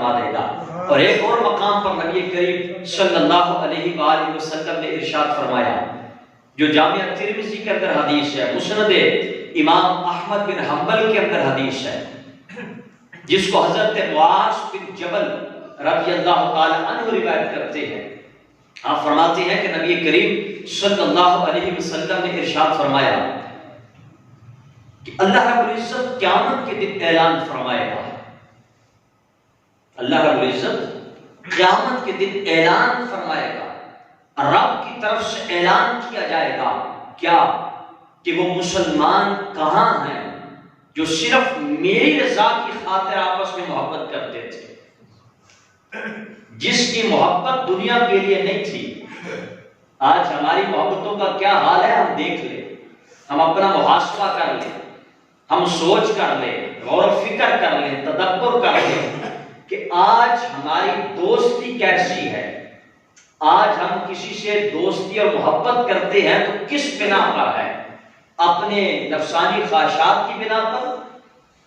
فرما دے گا۔ اور ایک اور مقام پر نبی کریم صلی اللہ علیہ وآلہ وسلم نے ارشاد فرمایا، جو جامعہ ترمذی کے اندر حدیث ہے، مسند امام احمد بن حنبل کے اندر حدیث ہے، جس کو حضرت معاذ بن جبل رضی اللہ تعالی عنہ روایت کرتے ہیں۔ آپ فرماتے ہیں کہ نبی کریم صلی اللہ علیہ وسلم نے ارشاد فرمایا کہ اللہ رب العزت قیامت کے دن اعلان فرمائے گا، اللہ رب العزت قیامت کے دن اعلان فرمائے گا، رب کی طرف سے اعلان کیا جائے گا کیا؟ کہ وہ مسلمان کہاں ہیں جو صرف میری رضا کی خاطر آپس میں محبت کرتے تھے، جس کی محبت دنیا کے لیے نہیں تھی۔ آج ہماری محبتوں کا کیا حال ہے، ہم دیکھ لیں، ہم اپنا محاسبہ کر لیں، ہم سوچ کر لیں، غور و فکر کر لیں، تدبر کر لیں کہ آج ہماری دوستی کیسی ہے۔ آج ہم کسی سے دوستی اور محبت کرتے ہیں تو کس بنا پر ہے؟ اپنے نفسانی خواہشات کی بنا پر،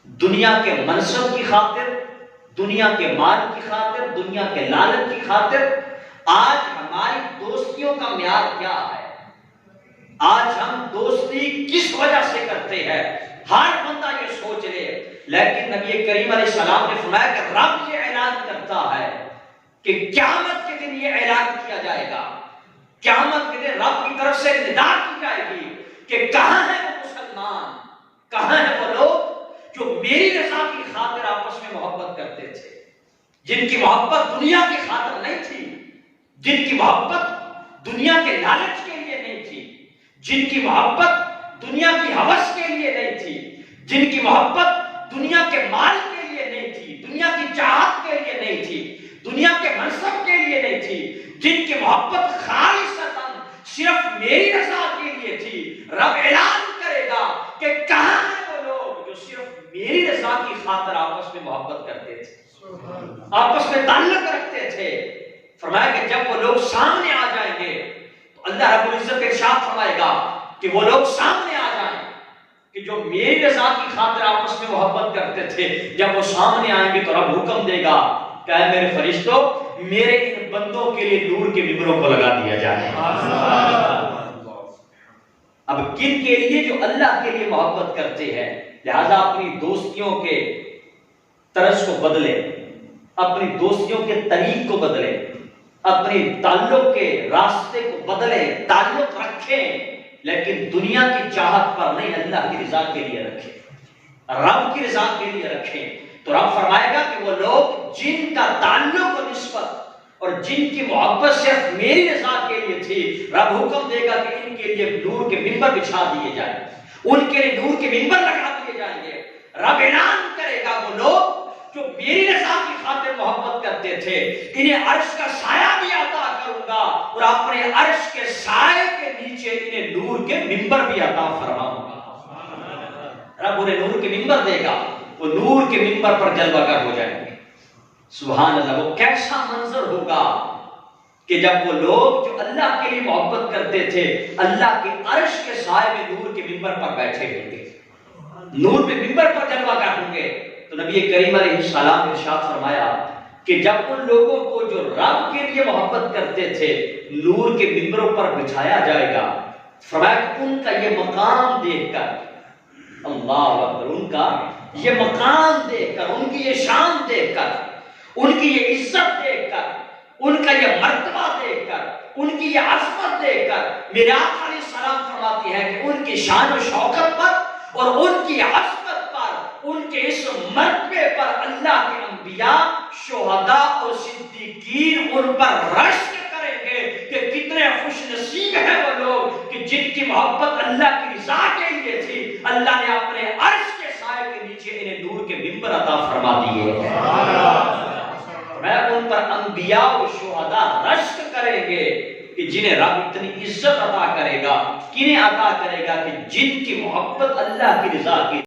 دنیا کے منصب کی خاطر، دنیا کے مال کی خاطر، دنیا کے لالچ کی خاطر۔ آج ہماری دوستیوں کا معیار کیا ہے؟ آج ہم دوستی کس وجہ سے کرتے ہیں؟ ہر بندہ یہ سوچ لے۔ لیکن نبی کریم علیہ السلام نے فرمایا کہ رب یہ اعلان کرتا ہے کہ قیامت کے دن یہ اعلان کیا جائے گا، قیامت کے دن رب کی طرف سے ندا کی جائے گی کہ کہاں ہیں وہ مسلمان، کہاں ہیں وہ لوگ جو میری رضا کی خاطر آپس میں محبت کرتے تھے، جن کی محبت دنیا کی خاطر نہیں تھی، جن کی محبت دنیا کے لالچ کے لیے نہیں تھی، جن کی محبت دنیا کی ہوس کے لیے نہیں تھی، جن کی محبت دنیا کے مال کے لیے نہیں تھی، دنیا کی چاہت کے لیے نہیں تھی، دنیا کے منصب کے لیے نہیں تھی، جن کی محبت خالصتاً صرف میری رضا کے لیے تھی۔ رب اعلان کرے گا کہ کہاں ہیں وہ لوگ جو صرف میری رضا کی خاطر آپس میں محبت کرتے تھے، آپس میں تعلق رکھتے تھے۔ فرمایا کہ جب وہ لوگ سامنے آ جائیں گے تو اللہ رب العزت ارشاد فرمائے گا کہ وہ لوگ سامنے آ جائیں کہ جو میری رضا کی خاطر آپس میں محبت کرتے تھے۔ جب وہ سامنے آئیں گے تو رب حکم دے گا کہ اے میرے فرشتوں، میرے ان بندوں کے لیے نور کے ممبروں کو لگا دیا جائے۔ اب کن کے لیے؟ جو اللہ کے لیے محبت کرتے ہیں۔ لہذا اپنی دوستیوں کے طرز کو بدلے، اپنی دوستیوں کے طریق کو بدلے، اپنی تعلق کے راستے کو بدلے، تعلق رکھیں لیکن دنیا کی چاہت پر نہیں، اللہ کی رضا کے لیے رکھیں، رب کی رضا کے لیے رکھیں۔ تو رب فرمائے گا کہ وہ لوگ جن کا تعلق و نسبت اور جن کی محبت صرف میری رضا کے لیے تھی، رب حکم دے گا کہ ان کے لیے نور کے منبر بچھا دیے جائیں، ان کے لیے نور کے منبر لگا دیے جائیں گے۔ رب اعلان کرے گا وہ لوگ جو میری رضا کی خاطر محبت کرتے تھے، انہیں عرش کا سایہ بھی عطا کروں گا اور اپنے عرش کے سائے کے نیچے انہیں نور کے منبر بھی عطا فرماؤں گا۔ رب انہیں نور کے منبر دے گا، وہ نور کے منبر پر جلوہ گر ہو جائیں گے۔ سبحان اللہ، وہ کیسا منظر ہوگا کہ جب وہ لوگ جو اللہ کے لیے محبت کرتے تھے اللہ کے عرش کے سائے میں نور کے منبر پر بیٹھے ہوں گے، نور میں منبر پر جلوہ گر ہوں گے۔ تو نبی کریم علیہ السلام نے ارشاد فرمایا کہ جب ان لوگوں کو جو رب کے لیے محبت کرتے تھے نور کے منبروں پر بچھایا جائے گا، فرمایا کہ ان کا یہ مقام دیکھ کر، اللہ اکبر، ان کا یہ مقام دیکھ کر، ان کی یہ شان دیکھ کر، ان کی یہ عزت دیکھ کر، ان کا یہ مرتبہ دیکھ کر، ان کی یہ عظمت دیکھ کر، میرے آقا علیہ السلام فرماتی ہے کہ ان کی شان و شوکت پر اور ان کی عظمت پر، ان کے اس مرتبے پر اللہ کے انبیاء، شہداء اور صدیقین ان پر رشک کریں گے کہ کتنے خوش نصیب ہیں وہ لوگ کہ جن کی محبت اللہ کی رضا کے لیے تھی، اللہ نے اپنے عرش کے سائے کے نیچے انہیں نور کے منبر عطا فرما دیے ہیں۔ میں ان پر انبیاء و شہداء رشک کریں گے کہ جنہیں رب اتنی عزت عطا کرے گا، کنہیں عطا کرے گا کہ جن کی محبت اللہ کی رضا کی